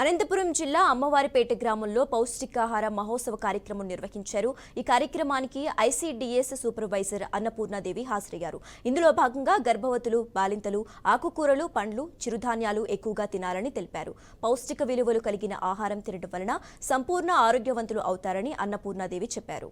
అనంతపురం జిల్లా అమ్మవారిపేట గ్రామంలో పౌష్టికాహార మహోత్సవ కార్యక్రమం నిర్వహించారు. ఈ కార్యక్రమానికి ఐసీడీఎస్ సూపర్వైజర్ అన్నపూర్ణాదేవి హాజరయ్యారు. ఇందులో భాగంగా గర్భవతులు, బాలింతలు ఆకుకూరలు, పండ్లు, చిరుధాన్యాలు ఎక్కువగా తినాలని తెలిపారు. పౌష్టిక విలువలు కలిగిన ఆహారం తినడం వలన సంపూర్ణ ఆరోగ్యవంతులు అవుతారని అన్నపూర్ణాదేవి చెప్పారు.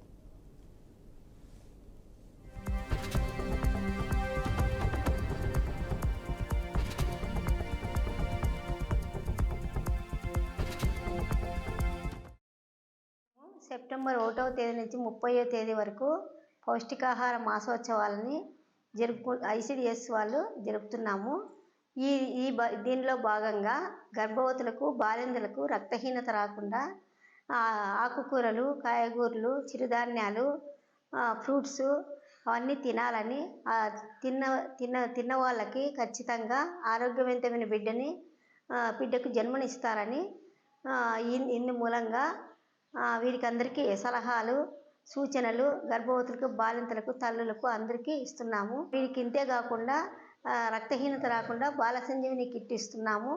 సెప్టెంబర్ 1వ తేదీ నుంచి 30వ తేదీ వరకు పౌష్టికాహార మాసోత్సవాలని ఐసీడీఎస్ వాళ్ళు జరుపుతున్నాము. దీనిలో భాగంగా గర్భవతులకు, బాలింతలకు రక్తహీనత రాకుండా ఆకుకూరలు, కాయగూరలు, చిరుధాన్యాలు, ఫ్రూట్స్ అవన్నీ తినాలని, తిన్న వాళ్ళకి ఖచ్చితంగా ఆరోగ్యవంతమైన బిడ్డకు జన్మనిస్తారని ఇందు మూలంగా వీరికి అందరికీ సలహాలు, సూచనలు గర్భవతులకు, బాలింతలకు, తల్లులకు అందరికీ ఇస్తున్నాము. వీరికి ఇంతే కాకుండా రక్తహీనత రాకుండా బాల సంజీవిని కిట్ ఇస్తున్నాము.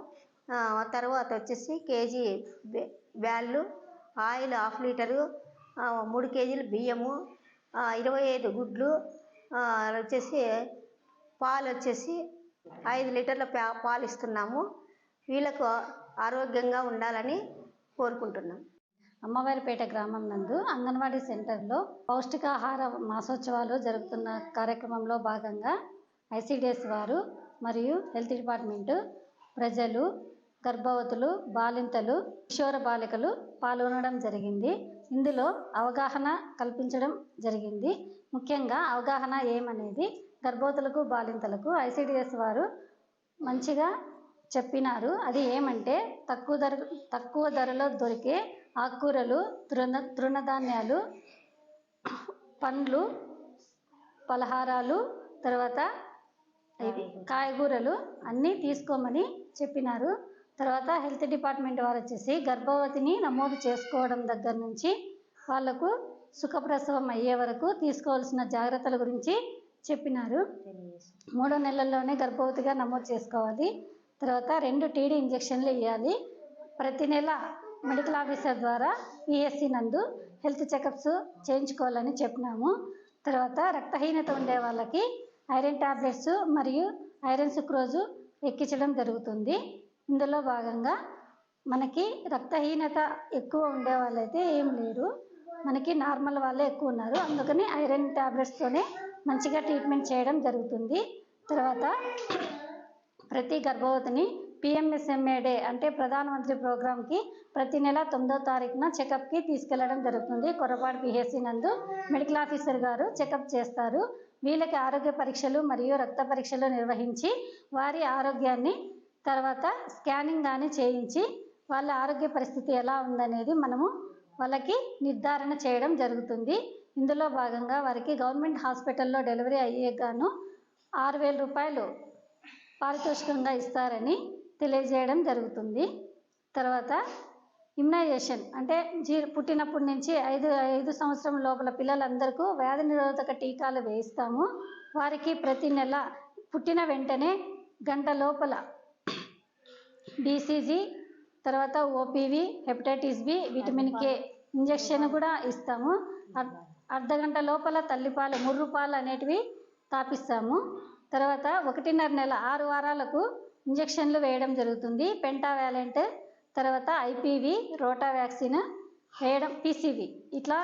తర్వాత వచ్చేసి కేజీ బ్యాళ్ళు, ఆయిల్ 1/2 లీటరు, 3 కేజీలు బియ్యము, 25 గుడ్లు, వచ్చేసి పాలు వచ్చేసి 5 లీటర్ల పాలు ఇస్తున్నాము. వీళ్ళకు ఆరోగ్యంగా ఉండాలని కోరుకుంటున్నాం. అమ్మవారిపేట గ్రామం నందు అంగన్వాడీ సెంటర్లో పౌష్టికాహార మాసోత్సవాలు జరుగుతున్న కార్యక్రమంలో భాగంగా ఐసీడీఎస్ వారు మరియు హెల్త్ డిపార్ట్మెంటు ప్రజలు, గర్భవతులు, బాలింతలు, కిషోర బాలికలు పాల్గొనడం జరిగింది. ఇందులో అవగాహన కల్పించడం జరిగింది. ముఖ్యంగా అవగాహన ఏమనేది గర్భవతులకు, బాలింతలకు ఐసీడీఎస్ వారు మంచిగా చెప్పినారు. అది ఏమంటే తక్కువ ధరలో దొరికే ఆకుకూరలు, తృణధాన్యాలు, పండ్లు, పలహారాలు, తర్వాత కాయగూరలు అన్నీ తీసుకోమని చెప్పినారు. తర్వాత హెల్త్ డిపార్ట్మెంట్ వారు వచ్చేసి గర్భవతిని నమోదు చేసుకోవడం దగ్గర నుంచి వాళ్లకు సుఖప్రసవం అయ్యే వరకు తీసుకోవాల్సిన జాగ్రత్తల గురించి చెప్పినారు. 3వ నెలల్లోనే గర్భవతిగా నమోదు చేసుకోవాలి. తర్వాత 2 టీడీ ఇంజెక్షన్లు ఇవ్వాలి. ప్రతి నెల మెడికల్ ఆఫీసర్ ద్వారా పిఎస్సి నందు హెల్త్ చెకప్స్ చేయించుకోవాలని చెప్పినాము. తర్వాత రక్తహీనత ఉండే వాళ్ళకి ఐరన్ టాబ్లెట్స్ మరియు ఐరన్ సుక్రోజు ఎక్కించడం జరుగుతుంది. ఇందులో భాగంగా మనకి రక్తహీనత ఎక్కువ ఉండే వాళ్ళైతే ఏం లేరు, మనకి నార్మల్ వాళ్ళే ఎక్కువ ఉన్నారు. అందుకని ఐరన్ టాబ్లెట్స్తోనే మంచిగా ట్రీట్మెంట్ చేయడం జరుగుతుంది. తర్వాత ప్రతి గర్భవతిని PMSMAD అంటే ప్రధానమంత్రి ప్రోగ్రాంకి ప్రతి నెల 9వ తారీఖున చెకప్కి తీసుకెళ్లడం జరుగుతుంది. కొర్రపాడు పిహెచ్సి నందు మెడికల్ ఆఫీసర్ గారు చెకప్ చేస్తారు. వీళ్ళకి ఆరోగ్య పరీక్షలు మరియు రక్త పరీక్షలు నిర్వహించి వారి ఆరోగ్యాన్ని తర్వాత స్కానింగ్ కానీ చేయించి వాళ్ళ ఆరోగ్య పరిస్థితి ఎలా ఉందనేది మనము వాళ్ళకి నిర్ధారణ చేయడం జరుగుతుంది. ఇందులో భాగంగా వారికి గవర్నమెంట్ హాస్పిటల్లో డెలివరీ అయ్యే గాను 6,000 రూపాయలు పారితోషికంగా ఇస్తారని తెలియజేయడం జరుగుతుంది. తర్వాత ఇమ్యునైజేషన్ అంటే పుట్టినప్పటి నుంచి 5 సంవత్సరం లోపల పిల్లలందరికీ వ్యాధి నిరోధక టీకాలు వేయిస్తాము. వారికి ప్రతి నెల పుట్టిన వెంటనే గంట లోపల BCG, తర్వాత OPV, hepatitis B, vitamin K injection కూడా ఇస్తాము. అర్ధగంట లోపల తల్లిపాలు, ముర్రుపాలు అనేటివి తాపిస్తాము. తర్వాత 1.5 నెల 6 వారాలకు ఇంజెక్షన్లు వేయడం జరుగుతుంది. పెంటావాలెంట్, తర్వాత IPV, రోటా వ్యాక్సిన్ వేయడం, PCV ఇట్లా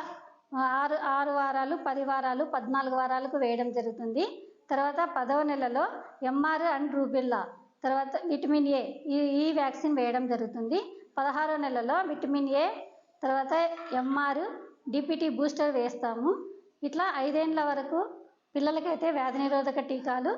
6 వారాలు, 10 వారాలు, 14 వారాలకు వేయడం జరుగుతుంది. తర్వాత 10వ నెలలో MR అండ్ రూబెల్లా, తర్వాత విటమిన్ A ఈ వ్యాక్సిన్ వేయడం జరుగుతుంది. 16వ నెలలో విటమిన్ A, తర్వాత MR, DPT బూస్టర్ వేస్తాము. ఇట్లా 5 ఏళ్ల వరకు పిల్లలకైతే వ్యాధి నిరోధక టీకాలు